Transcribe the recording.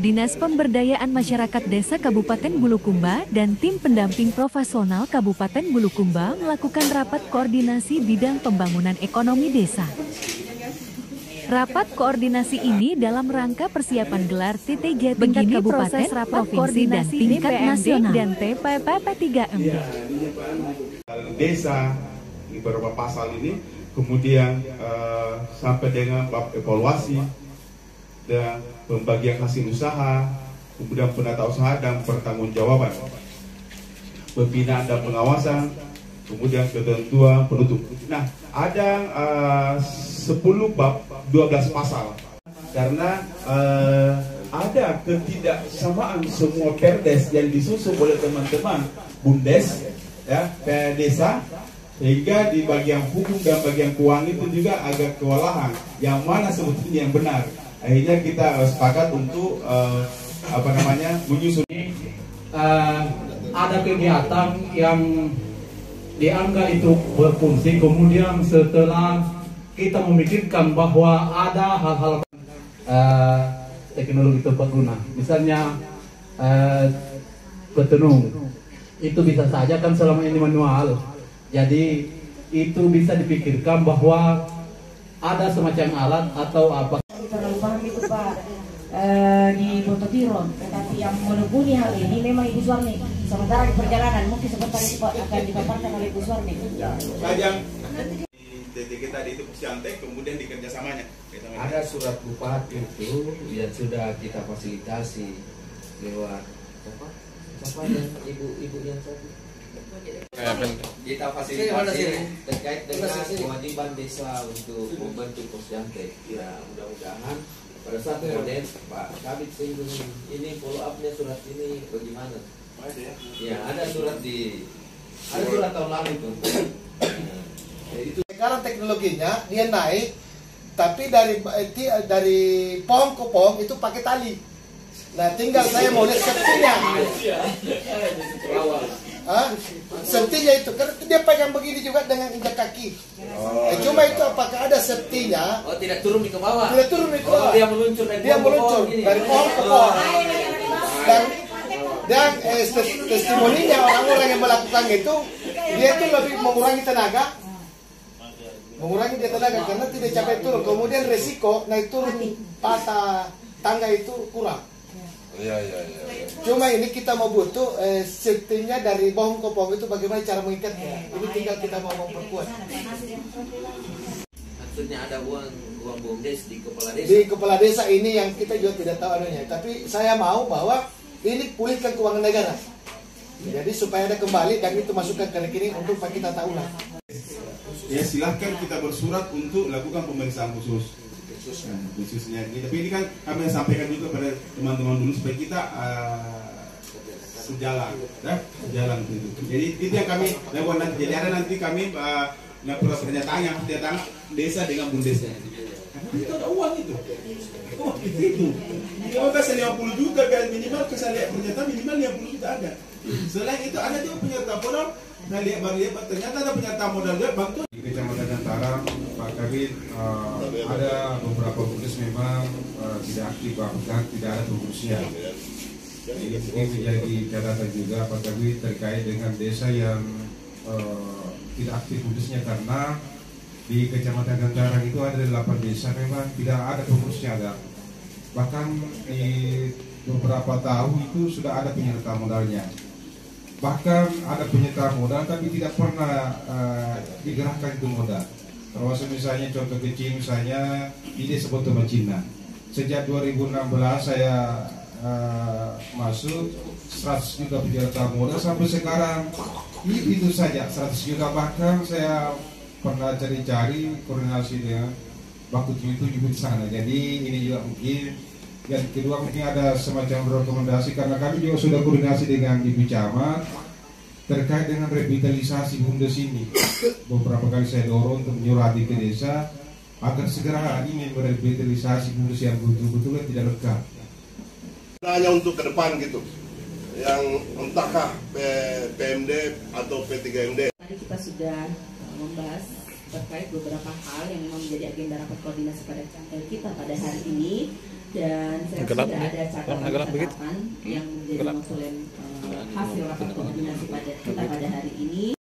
Dinas Pemberdayaan Masyarakat Desa Kabupaten Bulukumba dan tim pendamping profesional Kabupaten Bulukumba melakukan rapat koordinasi bidang pembangunan ekonomi desa. Rapat koordinasi ini dalam rangka persiapan gelar TTG tingkat kabupaten, rapat koordinasi tingkat nasional dan TPPP 3MD. Desa di beberapa pasal ini, kemudian sampai dengan bab evaluasi dan pembagian hasil usaha, kemudian penata usaha dan pertanggungjawaban, pembinaan dan pengawasan, kemudian ketentuan penutup. Nah, ada 10 bab 12 pasal karena ada ketidaksamaan semua perdes yang disusun oleh teman-teman Bundes ya, desa, sehingga di bagian hukum dan bagian keuangan itu juga agak kewalahan yang mana sebetulnya yang benar. Akhirnya kita sepakat untuk menyusun. Ada kegiatan yang dianggap itu berfungsi, kemudian setelah kita memikirkan bahwa ada hal-hal teknologi tepat guna, misalnya petenung, itu bisa saja kan selama ini manual, jadi itu bisa dipikirkan bahwa ada semacam alat atau apa. Terlalu paham itu Pak di Bototiron, tetapi yang menebuni hal ini memang Ibu Suarni. Sementara di perjalanan mungkin sebentar itu akan dipaparkan oleh Ibu Suarni. Ya, saja. TTG tadi itu Posyantek, kemudian di kerjasamanya. Ada surat bupati itu yang sudah kita fasilitasi lewat siapa yang ibu yang tadi. Kita fasilitasi terkait dengan kewajiban desa untuk membentuk Posyantek. Ya, mudah-mudahan pada saat kemudian Pak Kabit singgung ini follow up-nya surat ini bagaimana? Ya, ada surat tahun lalu itu. Itu sekarang teknologinya dia naik, tapi dari pohon ke pohon itu pakai tali. Nah, tinggal saya mau lihat safety-nya. Safety-nya itu karena dia pegang begini juga dengan injak kaki. Cuma itu apakah ada safety-nya? Oh, tidak turun di ke bawah. Tidak turun di ke bawah. Dia meluncur dari pohon ke pohon. Dan testimoninya orang-orang yang melakukan itu, dia itu lebih mengurangi tenaga karena tidak capek turun. Kemudian resiko naik turun patah tangga itu kurang. Iya. Cuma ini kita mau butuh safety-nya dari pohon ke pohon itu bagaimana cara mengikatnya. Ini tinggal kita mau memperkuat. Maksudnya ada uang BUMDes di kepala desa. Di kepala desa ini yang kita juga tidak tahu anunya. Tapi saya mau bahwa ini pulihkan keuangan negara. Jadi supaya ada kembali dan itu masukkan ke rekening untuk kita tahu lah. Ya, silahkan kita bersurat untuk lakukan pemeriksaan khusus. Khususnya ini. Tapi ini kan kami sampaikan juga pada teman-teman dulu supaya kita sejalan, itu. Jadi itu yang kami lakukan nanti. Jadi ada nanti kami melakukan pernyataan desa dengan bundesnya. Karena itu ada uang itu. Oh, itu. Kalau kasih 50 juta kan minimal kasih lihat pernyataan minimal 50 juta ada. Selain itu ada juga penyerta modal. Nah, lihat ternyata ada penyerta modal juga bantu. Di Kecamatan Antara, Pak Kabit, ada beberapa bundes memang tidak aktif, bahkan tidak ada pengurusnya. Jadi ini menjadi catatan juga Pak Kabit terkait dengan desa yang tidak aktif bundesnya, karena di Kecamatan Gantarang itu ada 8 desa memang tidak ada pengurusnya. Bahkan di beberapa tahun itu sudah ada penyerta modalnya. Bahkan ada penyerta modal tapi tidak pernah digerakkan itu modal. Termasuk misalnya contoh kecil misalnya di Desa Botoman Cina. Sejak 2016 saya masuk 100 juta penyerta modal sampai sekarang itu saja 100 juta. Bahkan saya pernah cari-cari koordinasi dengan Baku itu juga di sana. Jadi ini juga mungkin. Yang kedua mungkin ada semacam rekomendasi karena kami juga sudah koordinasi dengan Ibu Camat terkait dengan revitalisasi bundes ini. Beberapa kali saya dorong untuk menyurati ke desa agar segera ingin merevitalisasi bundes yang betul-betul tidak lengkap. Hanya untuk ke depan gitu, yang entahkah PMD atau P3MD. Tadi kita sudah membahas terkait beberapa hal yang memang menjadi agenda rapat koordinasi pada kantor kita pada hari ini. Dan saya sudah ada catatan yang menjadi konsulen hasil rapat koordinasi pada kita pada hari ini.